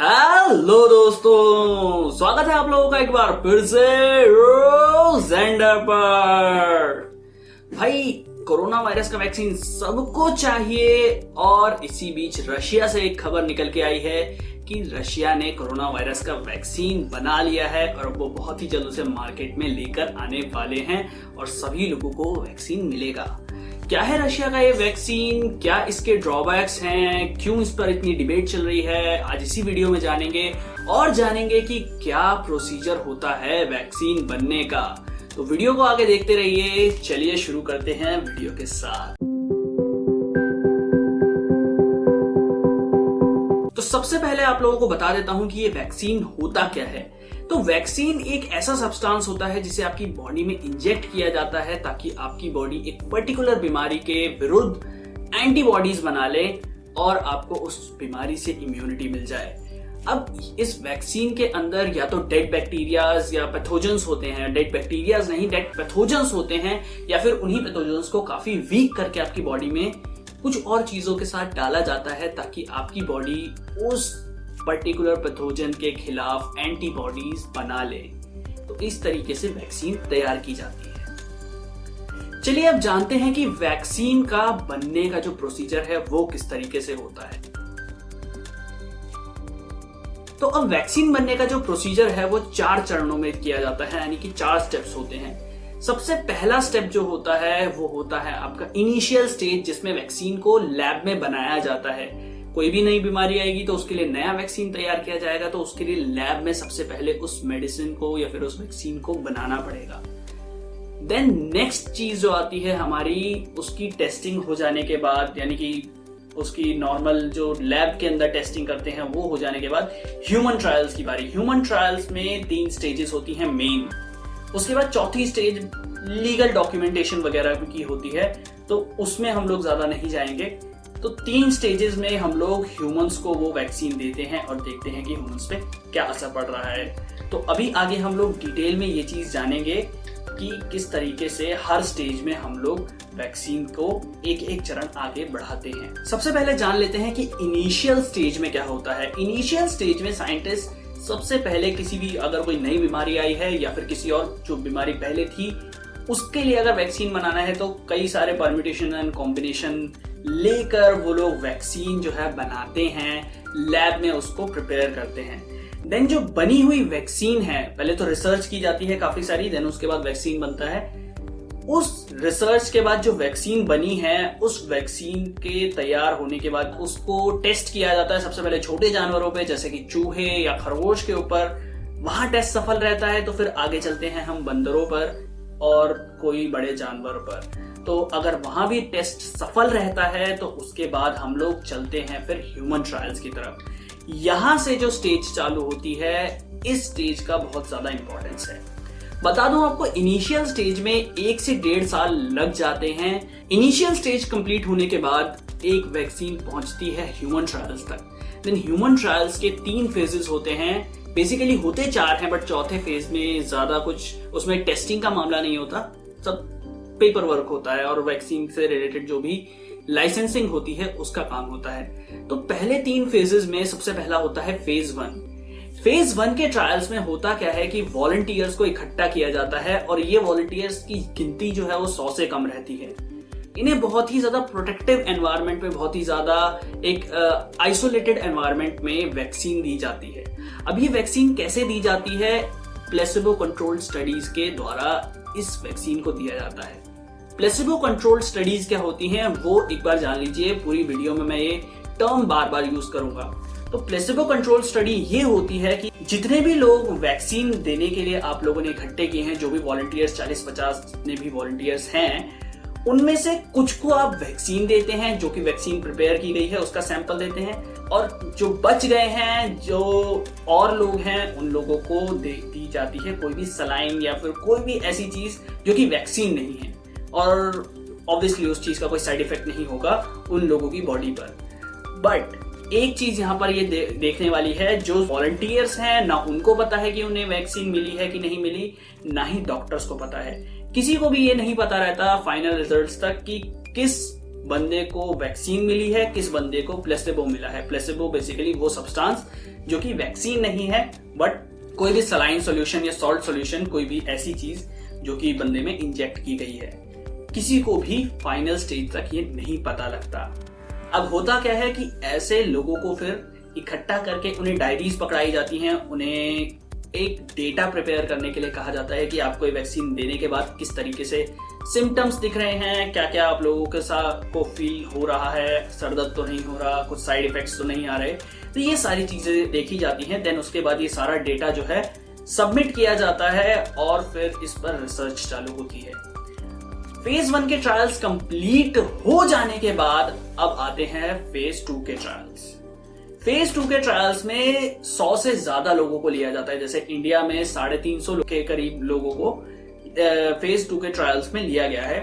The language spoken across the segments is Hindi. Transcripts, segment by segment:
हेलो दोस्तों, स्वागत है आप लोगों का एक बार फिर से जेंडर पर। भाई, कोरोना वायरस का वैक्सीन सबको चाहिए और इसी बीच रशिया से एक खबर निकल के आई है कि रशिया ने कोरोना वायरस का वैक्सीन बना लिया है और वो बहुत ही जल्द उसे मार्केट में लेकर आने वाले हैं और सभी लोगों को वैक्सीन मिलेगा। क्या है रशिया का ये वैक्सीन, क्या इसके ड्रॉबैक्स हैं, क्यों इस पर इतनी डिबेट चल रही है, आज इसी वीडियो में जानेंगे कि क्या प्रोसीजर होता है वैक्सीन बनने का। तो वीडियो को आगे देखते रहिए। चलिए शुरू करते हैं वीडियो के साथ। तो सबसे पहले आप लोगों को बता देता हूं कि ये वैक्सीन होता क्या है। तो वैक्सीन एक ऐसा सब्सटेंस होता है जिसे आपकी बॉडी में इंजेक्ट किया जाता है ताकि आपकी बॉडी एक पर्टिकुलर बीमारी के विरुद्ध एंटीबॉडीज बना ले और आपको उस बीमारी से इम्यूनिटी मिल जाए। अब इस वैक्सीन के अंदर या तो डेड बैक्टीरियाज या पैथोजेंस होते हैं, डेड बैक्टीरियाज नहीं, डेड पैथोजेंस होते हैं, या फिर उन्हीं पैथोजेंस को काफी वीक करके आपकी बॉडी में कुछ और चीजों के साथ डाला जाता है ताकि आपकी बॉडी उस पर्टिकुलर पैथोजन के खिलाफ एंटीबॉडीज बना ले। तो इस तरीके से वैक्सीन तैयार की जाती है। चलिए अब जानते हैं कि वैक्सीन का बनने का जो प्रोसीजर है वो किस तरीके से होता है। तो अब वैक्सीन बनने का जो प्रोसीजर है वो 4 चरणों में किया जाता है, यानी कि 4 स्टेप्स होते हैं। सबसे पहला स्टेप जो होता है वो होता है आपका इनिशियल स्टेज, जिसमें वैक्सीन को लैब में बनाया जाता है। कोई भी नई बीमारी आएगी तो उसके लिए नया वैक्सीन तैयार किया जाएगा, तो उसके लिए लैब में सबसे पहले उस मेडिसिन को या फिर उस वैक्सीन को बनाना पड़ेगा। देन नेक्स्ट चीज जो आती है हमारी, उसकी टेस्टिंग हो जाने के बाद, यानी कि उसकी नॉर्मल जो लैब के अंदर टेस्टिंग करते हैं वो हो जाने के बाद ह्यूमन ट्रायल्स की बारी। ह्यूमन ट्रायल्स में 3 स्टेजेस होती हैं मेन। उसके बाद चौथी स्टेज लीगल डॉक्यूमेंटेशन वगैरह की होती है, तो उसमें हम लोग ज्यादा नहीं जाएंगे। तो 3 स्टेजेस में हम लोग ह्यूमंस को वो वैक्सीन देते हैं और देखते हैं कि ह्यूमंस पे क्या असर पड़ रहा है। तो अभी आगे हम लोग डिटेल में ये चीज जानेंगे कि किस तरीके से हर स्टेज में हम लोग वैक्सीन को एक एक चरण आगे बढ़ाते हैं। सबसे पहले जान लेते हैं कि इनिशियल स्टेज में क्या होता है। इनिशियल स्टेज में साइंटिस्ट सबसे पहले किसी भी, अगर कोई नई बीमारी आई है या फिर किसी और जो बीमारी पहले थी उसके लिए अगर वैक्सीन बनाना है तो कई सारे परम्यूटेशन एंड कॉम्बिनेशन लेकर वो लोग वैक्सीन जो है बनाते हैं, लैब में उसको प्रिपेयर करते हैं। देन जो बनी हुई वैक्सीन है, पहले तो रिसर्च की जाती है काफी सारी, देन उसके बाद वैक्सीन बनता है। उस रिसर्च के बाद जो वैक्सीन बनी है, उस वैक्सीन के तैयार होने के बाद उसको टेस्ट किया जाता है सबसे पहले छोटे जानवरों पे, जैसे कि चूहे या खरगोश के ऊपर। वहां टेस्ट सफल रहता है तो फिर आगे चलते हैं हम बंदरों पर और कोई बड़े जानवर पर। तो अगर वहां भी टेस्ट सफल रहता है तो उसके बाद हम लोग चलते हैं फिर ह्यूमन ट्रायल्स की तरफ। यहां से जो स्टेज चालू होती है, इस स्टेज का बहुत ज्यादा इंपॉर्टेंस है। बता दूं आपको, इनिशियल स्टेज में 1 से 1.5 साल लग जाते हैं। इनिशियल स्टेज कंप्लीट होने के बाद एक वैक्सीन पहुंचती है ह्यूमन ट्रायल्स तक। देन ह्यूमन ट्रायल्स के 3 फेजेस होते हैं, बेसिकली होते 4 हैं, बट चौथे फेज में ज्यादा कुछ उसमें टेस्टिंग का मामला नहीं होता, सब पेपर वर्क होता है और वैक्सीन से रिलेटेड जो भी लाइसेंसिंग होती है उसका काम होता है। तो पहले 3 फेजेस में सबसे पहला होता है फेज 1। फेज 1 के ट्रायल्स में होता क्या है कि वॉलंटियर्स को इकट्ठा किया जाता है और ये वॉलंटियर्स की गिनती जो है वो 100 से कम रहती है। इन्हें बहुत ही ज्यादा प्रोटेक्टिव एनवायरनमेंट में, बहुत ही ज्यादा एक आइसोलेटेड एनवायरनमेंट में वैक्सीन दी जाती है। अब ये वैक्सीन कैसे दी जाती है? प्लेसिबो कंट्रोल्ड स्टडीज के द्वारा इस वैक्सीन को दिया जाता है। प्लेसिबो कंट्रोल्ड स्टडीज क्या होती हैं वो एक बार जान लीजिए, पूरी वीडियो में मैं ये टर्म बार बार यूज करूंगा। तो प्लेसिबो कंट्रोल्ड स्टडी ये होती है कि जितने भी लोग वैक्सीन देने के लिए आप लोगों ने इकट्ठे किए हैं, जो भी वॉलंटियर्स 40-50 जितने भी वॉलंटियर्स हैं, उनमें से कुछ को आप वैक्सीन देते हैं, जो कि वैक्सीन प्रिपेयर की गई है उसका सैंपल देते हैं, और जो बच गए हैं, जो और लोग हैं, उन लोगों को दी जाती है कोई भी सलाइन या फिर कोई भी ऐसी चीज जो कि वैक्सीन नहीं है, और ऑब्वियसली उस चीज का कोई साइड इफेक्ट नहीं होगा उन लोगों की बॉडी पर। बट एक चीज यहाँ पर ये देखने वाली है, जो वॉलंटियर्स हैं ना उनको पता है कि उन्हें वैक्सीन मिली है कि नहीं मिली, ना ही डॉक्टर्स को पता है। किसी को भी ये नहीं पता रहता फाइनल रिजल्ट्स तक कि किस बंदे को वैक्सीन मिली है, किस बंदे को प्लेसिबो मिला है। प्लेसिबो बेसिकली वो सब्सटेंस जो कि वैक्सीन नहीं है, बट कोई भी सलाइन सॉल्यूशन या सॉल्ट सॉल्यूशन, कोई भी ऐसी चीज जो कि बंदे में इंजेक्ट की गई है। किसी को भी फाइनल स्टेज तक ये नहीं पता लगता। अब होता क्या है कि ऐसे लोगों को फिर इकट्ठा करके उन्हें डायरीज पकड़ाई जाती हैं, उन्हें एक डेटा प्रिपेयर करने के लिए कहा जाता है कि आपको ये वैक्सीन देने के बाद किस तरीके से सिम्टम्स दिख रहे हैं, क्या क्या आप लोगों के साथ को फील हो रहा है, सर दर्द तो नहीं हो रहा, कुछ साइड इफेक्ट्स तो नहीं आ रहे। तो ये सारी चीजें देखी जाती हैं। देन उसके बाद ये सारा डेटा जो है सबमिट किया जाता है और फिर इस पर रिसर्च चालू होती है। फेज 1 के ट्रायल्स कंप्लीट हो जाने के बाद अब आते हैं फेज 2 के ट्रायल्स। फेज 2 के ट्रायल्स में 100 से ज्यादा लोगों को लिया जाता है। जैसे इंडिया में 350 के करीब लोगों को फेज 2 के ट्रायल्स में लिया गया है।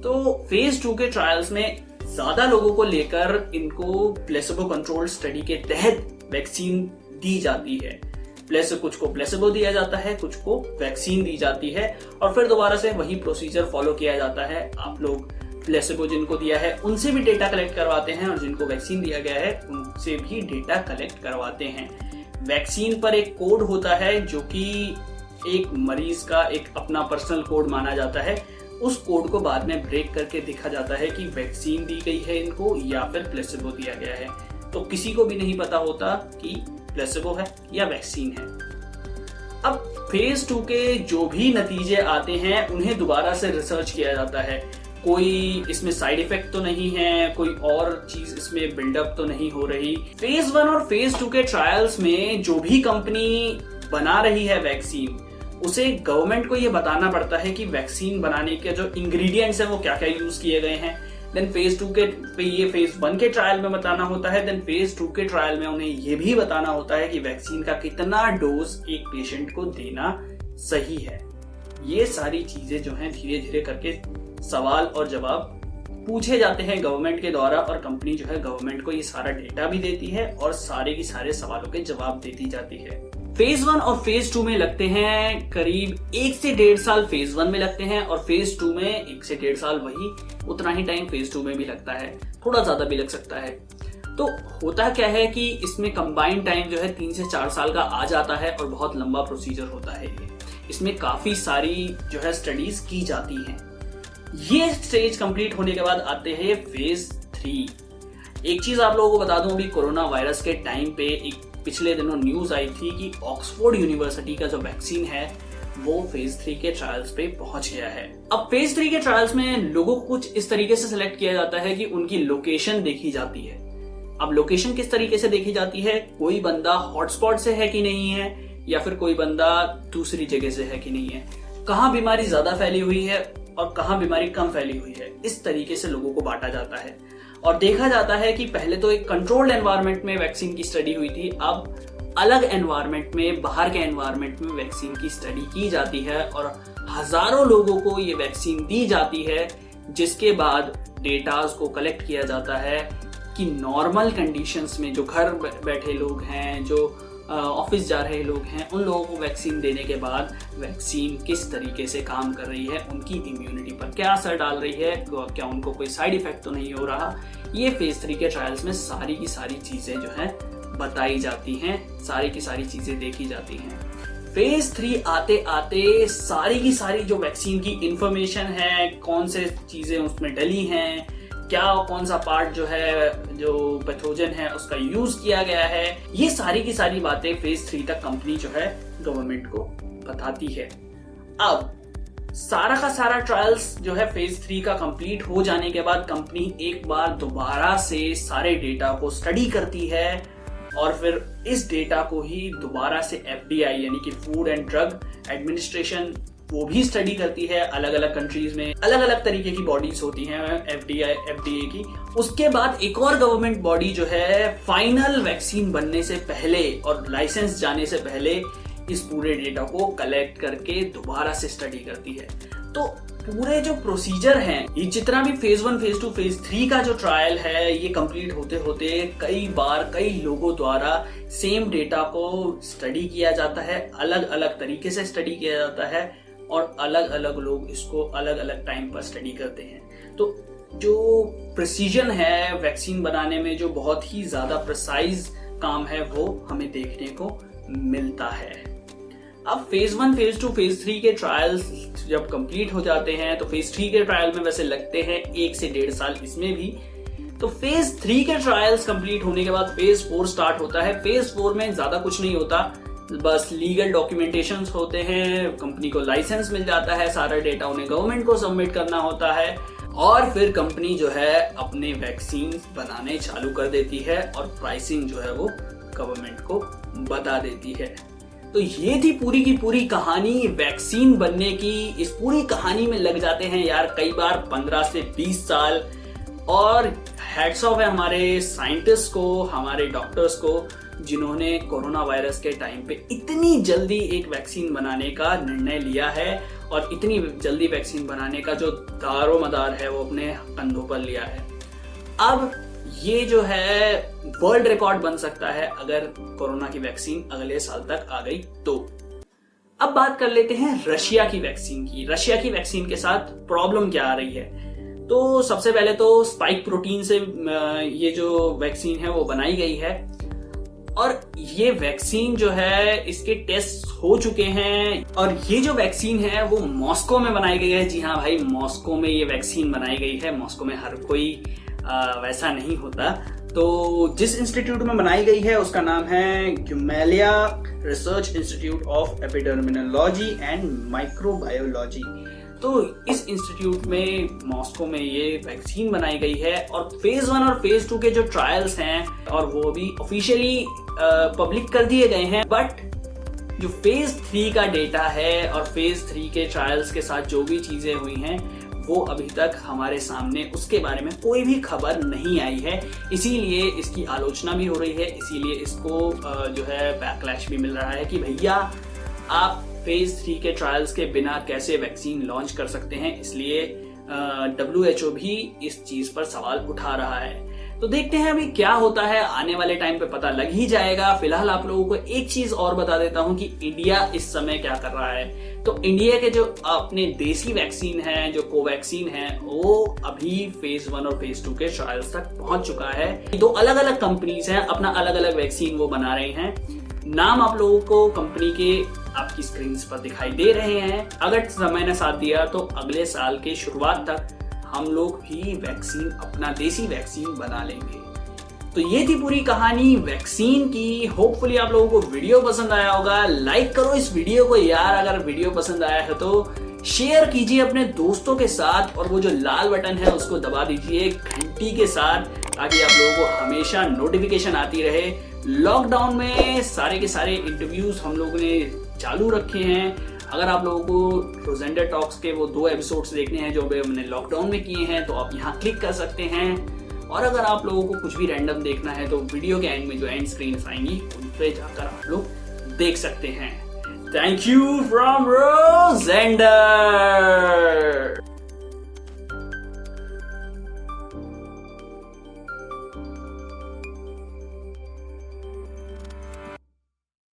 तो फेज 2 के ट्रायल्स में ज्यादा लोगों को लेकर इनको प्लेसिबो कंट्रोल स्टडी के तहत वैक्सीन दी जाती है। कुछ को प्लेसिबो दिया जाता है, कुछ को वैक्सीन दी जाती है और फिर दोबारा से वही प्रोसीजर फॉलो किया जाता है। आप लोग प्लेसिबो जिनको दिया है उनसे भी डेटा कलेक्ट करवाते हैं और जिनको वैक्सीन दिया गया है उनसे भी डेटा कलेक्ट करवाते हैं। वैक्सीन पर एक कोड होता है जो कि एक मरीज का एक अपना पर्सनल कोड माना जाता है। उस कोड को बाद में ब्रेक करके देखा जाता है कि वैक्सीन दी गई है इनको या फिर प्लेसिबो दिया गया है। तो किसी को भी नहीं पता होता कि प्लेसिबो है या वैक्सीन है। अब फेज 2 के जो भी नतीजे आते हैं उन्हें दोबारा से रिसर्च किया जाता है। कोई इसमें साइड इफेक्ट तो नहीं है, कोई और चीज इसमें बिल्डअप तो नहीं हो रही। फेज 1 और फेज 2 के ट्रायल्स में जो भी कंपनी बना रही है वैक्सीन, उसे गवर्नमेंट को यह बताना पड़ता है कि वैक्सीन बनाने के जो इंग्रेडिएंट्स हैं वो क्या क्या यूज किए गए हैं। देन फेज 2 के ये फेज 1 के ट्रायल में बताना होता है। देन फेज 2 के ट्रायल में उन्हें यह भी बताना होता है कि वैक्सीन का कितना डोज एक पेशेंट को देना सही है। ये सारी चीजें जो हैं धीरे धीरे करके सवाल और जवाब पूछे जाते हैं गवर्नमेंट के द्वारा और कंपनी जो है गवर्नमेंट को ये सारा डेटा भी देती है और सारे की सारे सवालों के जवाब देती जाती है। फेज 1 और फेज 2 में लगते हैं करीब 1 से 1.5 साल फेज 1 में लगते हैं और फेज 2 में 1 से 1.5 साल, वही उतना ही टाइम फेज 2 में भी लगता है, थोड़ा ज्यादा भी लग सकता है। तो होता क्या है कि इसमें कंबाइंड टाइम जो है 3 से 4 साल का आ जाता है और बहुत लंबा प्रोसीजर होता है ये। इसमें काफी सारी जो है स्टडीज की जाती हैं। ये स्टेज कंप्लीट होने के बाद आते हैं फेज 3। एक चीज आप लोगों को बता दूं, अभी कोरोना वायरस के टाइम पे एक पिछले दिनों न्यूज आई थी कि ऑक्सफोर्ड यूनिवर्सिटी का जो वैक्सीन है वो फेज 3 के ट्रायल्स पे पहुंच गया है। अब फेज 3 के ट्रायल्स में लोगों को कुछ इस तरीके से सिलेक्ट किया जाता है कि उनकी लोकेशन देखी जाती है। अब लोकेशन किस तरीके से देखी जाती है, कोई बंदा हॉटस्पॉट से है कि नहीं है या फिर कोई बंदा दूसरी जगह से है कि नहीं है, कहाँ बीमारी ज्यादा फैली हुई है और कहाँ बीमारी कम फैली हुई है, इस तरीके से लोगों को बांटा जाता है। और देखा जाता है कि पहले तो एक कंट्रोल्ड एनवायरनमेंट में वैक्सीन की स्टडी हुई थी, अब अलग एनवायरनमेंट में, बाहर के एनवायरनमेंट में वैक्सीन की स्टडी की जाती है और हजारों लोगों को ये वैक्सीन दी जाती है, जिसके बाद डेटास को कलेक्ट किया जाता है कि नॉर्मल कंडीशंस में जो घर बैठे लोग हैं, जो ऑफिस जा रहे लोग हैं, उन लोगों को वैक्सीन देने के बाद वैक्सीन किस तरीके से काम कर रही है, उनकी इम्यूनिटी पर क्या असर डाल रही है, क्या उनको कोई साइड इफेक्ट तो नहीं हो रहा। ये फेज 3 के ट्रायल्स में सारी की सारी चीजें जो है बताई जाती हैं, सारी की सारी चीजें देखी जाती हैं। फेज 3 आते आते सारी की सारी जो वैक्सीन की इंफॉर्मेशन है, कौन से चीजें उसमें डली हैं, क्या कौन सा पार्ट जो है जो पैथोजन है उसका यूज किया गया है, ये सारी की सारी बातें फेज 3 तक कंपनी जो है गवर्नमेंट को बताती है। अब सारा का सारा ट्रायल्स जो है फेज 3 का कंप्लीट हो जाने के बाद कंपनी एक बार दोबारा से सारे डेटा को स्टडी करती है और फिर इस डेटा को ही दोबारा से एफडीआई यानी कि फूड एंड ड्रग एडमिनिस्ट्रेशन वो भी स्टडी करती है। अलग अलग कंट्रीज में अलग अलग तरीके की बॉडीज होती हैं एफडीए की। उसके बाद एक और गवर्नमेंट बॉडी जो है फाइनल वैक्सीन बनने से पहले और लाइसेंस जाने से पहले इस पूरे डेटा को कलेक्ट करके दोबारा से स्टडी करती है। तो पूरे जो प्रोसीजर हैं, ये जितना भी फेज 1, फेज 2, फेज 3 का जो ट्रायल है, ये कंप्लीट होते होते कई बार कई लोगों द्वारा सेम डेटा को स्टडी किया जाता है, अलग अलग तरीके से स्टडी किया जाता है और अलग अलग लोग इसको अलग अलग टाइम पर स्टडी करते हैं। तो जो प्रिसीजन है वैक्सीन बनाने में, जो बहुत ही ज्यादा प्रिसाइज काम है वो हमें देखने को मिलता है। अब फेज 1, फेज 2, फेज 3 के ट्रायल्स जब कंप्लीट हो जाते हैं तो फेज 3 के ट्रायल में वैसे लगते हैं 1 से 1.5 साल इसमें भी। तो फेज 3 के ट्रायल्स कंप्लीट होने के बाद फेज 4 स्टार्ट होता है। फेज 4 में ज्यादा कुछ नहीं होता, बस लीगल डॉक्यूमेंटेशंस होते हैं, कंपनी को लाइसेंस मिल जाता है, सारा डेटा उन्हें गवर्नमेंट को सबमिट करना होता है और फिर कंपनी जो है अपने वैक्सीन बनाने चालू कर देती है और प्राइसिंग जो है वो गवर्नमेंट को बता देती है। तो ये थी पूरी की पूरी कहानी वैक्सीन बनने की। इस पूरी कहानी में लग जाते हैं यार कई बार 15 से 20 साल और हैट्स ऑफ है हमारे साइंटिस्ट को, हमारे डॉक्टर्स को, जिन्होंने कोरोना वायरस के टाइम पे इतनी जल्दी एक वैक्सीन बनाने का निर्णय लिया है और इतनी जल्दी वैक्सीन बनाने का जो दारोमदार है वो अपने कंधों पर लिया है। अब ये जो है वर्ल्ड रिकॉर्ड बन सकता है अगर कोरोना की वैक्सीन अगले साल तक आ गई तो। अब बात कर लेते हैं रशिया की वैक्सीन की। रशिया की वैक्सीन के साथ प्रॉब्लम क्या आ रही है? तो सबसे पहले तो स्पाइक प्रोटीन से ये जो वैक्सीन है वो बनाई गई है और ये वैक्सीन जो है इसके टेस्ट हो चुके हैं और ये जो वैक्सीन है वो मॉस्को में बनाई गई है। जी हाँ भाई, मॉस्को में ये वैक्सीन बनाई गई है। मॉस्को में हर कोई वैसा नहीं होता। तो जिस इंस्टीट्यूट में बनाई गई है उसका नाम है Gamaleya research institute of epidemiology and microbiology. तो इस इंस्टीट्यूट में मॉस्को में ये वैक्सीन बनाई गई है और फेज 1 और फेज 2 के जो ट्रायल्स हैं और वो भी ऑफिशियली पब्लिक कर दिए गए हैं। बट जो फेज 3 का डेटा है और फेज 3 के ट्रायल्स के साथ जो भी चीजें हुई हैं वो अभी तक हमारे सामने उसके बारे में कोई भी खबर नहीं आई है। इसीलिए इसकी आलोचना भी हो रही है, इसीलिए इसको जो है बैकलैश भी मिल रहा है कि भैया आप फेज 3 के ट्रायल्स के बिना कैसे वैक्सीन लॉन्च कर सकते हैं। इसलिए WHO भी इस चीज पर सवाल उठा रहा है। तो देखते हैं अभी क्या होता है, आने वाले टाइम पे पता लग ही जाएगा। फिलहाल आप लोगों को एक चीज और बता देता हूं कि इंडिया इस समय क्या कर रहा है। तो इंडिया के जो अपने देसी वैक्सीन है, जो कोवैक्सीन है, वो अभी फेज 1 और फेज 2 के ट्रायल्स तक पहुंच चुका है। 2 अलग अलग कंपनीज हैं, अपना अलग अलग वैक्सीन वो बना रही हैं। नाम आप लोगों को कंपनी के आपकी स्क्रीन पर दिखाई दे रहे हैं। अगर समय ने साथ दिया तो अगले साल के शुरुआत तक हम लोग भी वैक्सीन, अपना देसी वैक्सीन बना लेंगे। तो ये थी पूरी कहानी वैक्सीन की। होपफुली आप लोगों को वीडियो पसंद आया होगा। लाइक करो इस वीडियो को यार, अगर वीडियो पसंद आया है तो शेयर कीजिए अपने दोस्तों के साथ और वो जो लाल बटन है उसको दबा दीजिए घंटी के साथ, ताकि आप लोगों को हमेशा नोटिफिकेशन आती रहे। लॉकडाउन में सारे के सारे इंटरव्यूज हम लोगों ने चालू रखे हैं। अगर आप लोगों को रोजेंडर टॉक्स के वो 2 एपिसोड्स देखने हैं जो हमने लॉकडाउन में किए हैं तो आप यहाँ क्लिक कर सकते हैं। और अगर आप लोगों को कुछ भी रैंडम देखना है तो वीडियो के एंड में जो एंड स्क्रीन आएंगी उन पे जाकर आप लोग देख सकते हैं। Thank you from रोजेंडर।